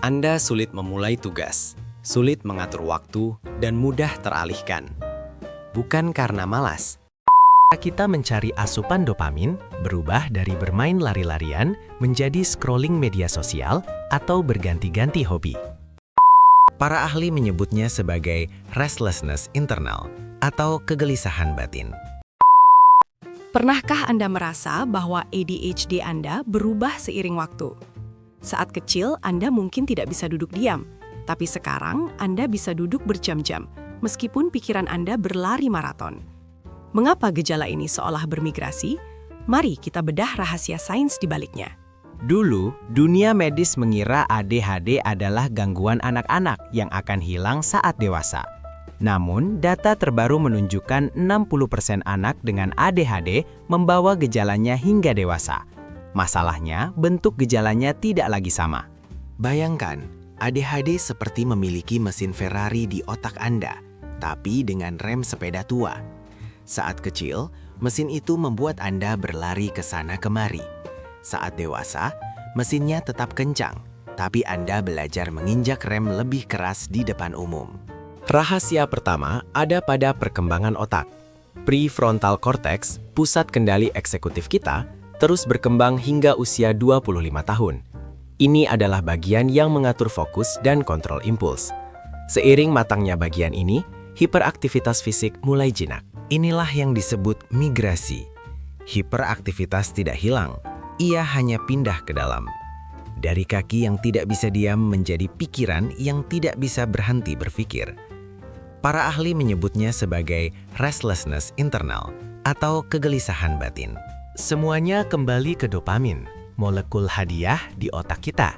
Anda sulit memulai tugas, sulit mengatur waktu, dan mudah teralihkan. Bukan karena malas. Kita mencari asupan dopamin berubah dari bermain lari-larian menjadi scrolling media sosial atau berganti-ganti hobi. Para ahli menyebutnya sebagai restlessness internal atau kegelisahan batin. Pernahkah Anda merasa bahwa ADHD Anda berubah seiring waktu? Saat kecil, Anda mungkin tidak bisa duduk diam, tapi sekarang Anda bisa duduk berjam-jam, meskipun pikiran Anda berlari maraton. Mengapa gejala ini seolah bermigrasi? Mari kita bedah rahasia sains di baliknya. Dulu, dunia medis mengira ADHD adalah gangguan anak-anak yang akan hilang saat dewasa. Namun, data terbaru menunjukkan 60% anak dengan ADHD membawa gejalanya hingga dewasa. Masalahnya, bentuk gejalanya tidak lagi sama. Bayangkan, ADHD seperti memiliki mesin Ferrari di otak Anda, tapi dengan rem sepeda tua. Saat kecil, mesin itu membuat Anda berlari ke sana kemari. Saat dewasa, mesinnya tetap kencang, tapi Anda belajar menginjak rem lebih keras di depan umum. Rahasia pertama ada pada perkembangan otak. Prefrontal cortex, pusat kendali eksekutif kita, terus berkembang hingga usia 25 tahun. Ini adalah bagian yang mengatur fokus dan kontrol impuls. Seiring matangnya bagian ini, hiperaktivitas fisik mulai jinak. Inilah yang disebut migrasi. Hiperaktivitas tidak hilang, ia hanya pindah ke dalam. Dari kaki yang tidak bisa diam menjadi pikiran yang tidak bisa berhenti berpikir. Para ahli menyebutnya sebagai restlessness internal atau kegelisahan batin. Semuanya kembali ke dopamin, molekul hadiah di otak kita.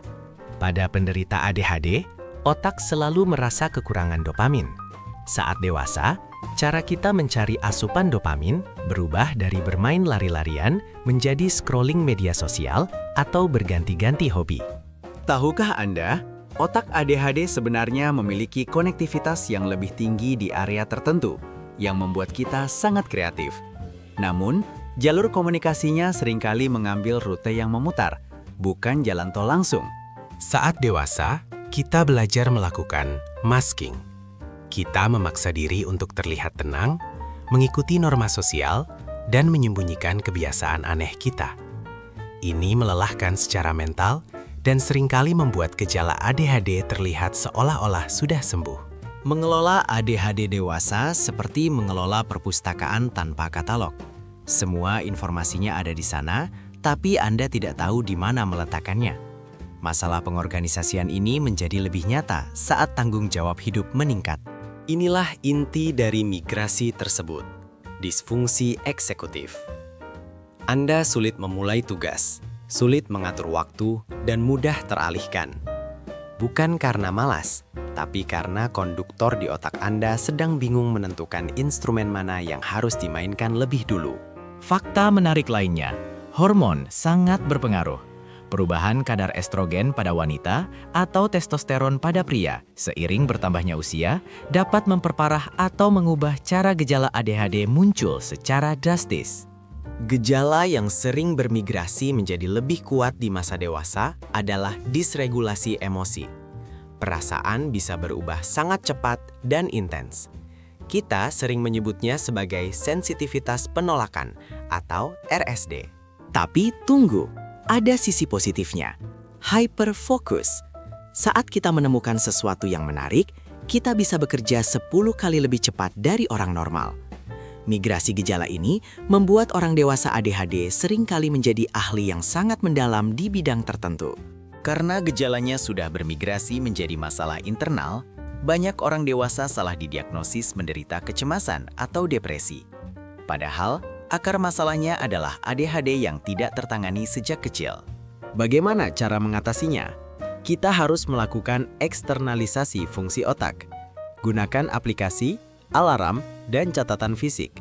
Pada penderita ADHD, otak selalu merasa kekurangan dopamin. Saat dewasa, cara kita mencari asupan dopamin berubah dari bermain lari-larian menjadi scrolling media sosial atau berganti-ganti hobi. Tahukah Anda, otak ADHD sebenarnya memiliki konektivitas yang lebih tinggi di area tertentu, yang membuat kita sangat kreatif. Namun, jalur komunikasinya seringkali mengambil rute yang memutar, bukan jalan tol langsung. Saat dewasa, kita belajar melakukan masking. Kita memaksa diri untuk terlihat tenang, mengikuti norma sosial, dan menyembunyikan kebiasaan aneh kita. Ini melelahkan secara mental dan seringkali membuat gejala ADHD terlihat seolah-olah sudah sembuh. Mengelola ADHD dewasa seperti mengelola perpustakaan tanpa katalog. Semua informasinya ada di sana, tapi Anda tidak tahu di mana meletakkannya. Masalah pengorganisasian ini menjadi lebih nyata saat tanggung jawab hidup meningkat. Inilah inti dari migrasi tersebut, disfungsi eksekutif. Anda sulit memulai tugas, sulit mengatur waktu, dan mudah teralihkan. Bukan karena malas, tapi karena konduktor di otak Anda sedang bingung menentukan instrumen mana yang harus dimainkan lebih dulu. Fakta menarik lainnya, hormon sangat berpengaruh. Perubahan kadar estrogen pada wanita atau testosteron pada pria seiring bertambahnya usia dapat memperparah atau mengubah cara gejala ADHD muncul secara drastis. Gejala yang sering bermigrasi menjadi lebih kuat di masa dewasa adalah disregulasi emosi. Perasaan bisa berubah sangat cepat dan intens. Kita sering menyebutnya sebagai sensitivitas penolakan atau RSD. Tapi tunggu, ada sisi positifnya, hyperfocus. Saat kita menemukan sesuatu yang menarik, kita bisa bekerja 10 kali lebih cepat dari orang normal. Migrasi gejala ini membuat orang dewasa ADHD seringkali menjadi ahli yang sangat mendalam di bidang tertentu. Karena gejalanya sudah bermigrasi menjadi masalah internal, banyak orang dewasa salah didiagnosis menderita kecemasan atau depresi. Padahal, akar masalahnya adalah ADHD yang tidak tertangani sejak kecil. Bagaimana cara mengatasinya? Kita harus melakukan eksternalisasi fungsi otak. Gunakan aplikasi, alarm, dan catatan fisik.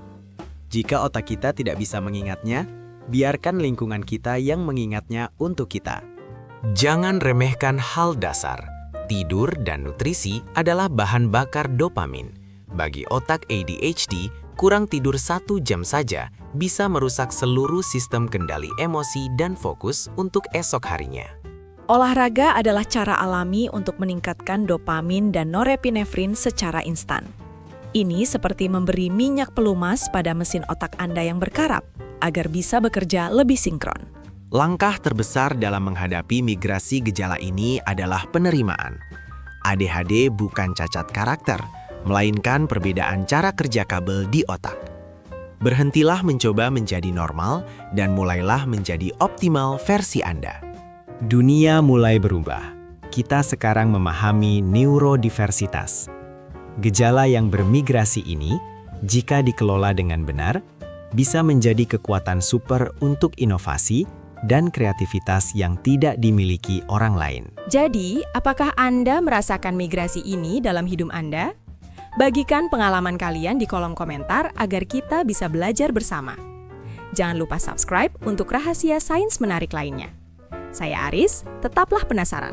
Jika otak kita tidak bisa mengingatnya, biarkan lingkungan kita yang mengingatnya untuk kita. Jangan remehkan hal dasar. Tidur dan nutrisi adalah bahan bakar dopamin. Bagi otak ADHD, kurang tidur 1 jam saja bisa merusak seluruh sistem kendali emosi dan fokus untuk esok harinya. Olahraga adalah cara alami untuk meningkatkan dopamin dan norepinefrin secara instan. Ini seperti memberi minyak pelumas pada mesin otak Anda yang berkarap, agar bisa bekerja lebih sinkron. Langkah terbesar dalam menghadapi migrasi gejala ini adalah penerimaan. ADHD bukan cacat karakter, melainkan perbedaan cara kerja kabel di otak. Berhentilah mencoba menjadi normal dan mulailah menjadi optimal versi Anda. Dunia mulai berubah. Kita sekarang memahami neurodiversitas. Gejala yang bermigrasi ini, jika dikelola dengan benar, bisa menjadi kekuatan super untuk inovasi dan kreativitas yang tidak dimiliki orang lain. Jadi, apakah Anda merasakan migrasi ini dalam hidup Anda? Bagikan pengalaman kalian di kolom komentar agar kita bisa belajar bersama. Jangan lupa subscribe untuk rahasia sains menarik lainnya. Saya Aris, tetaplah penasaran.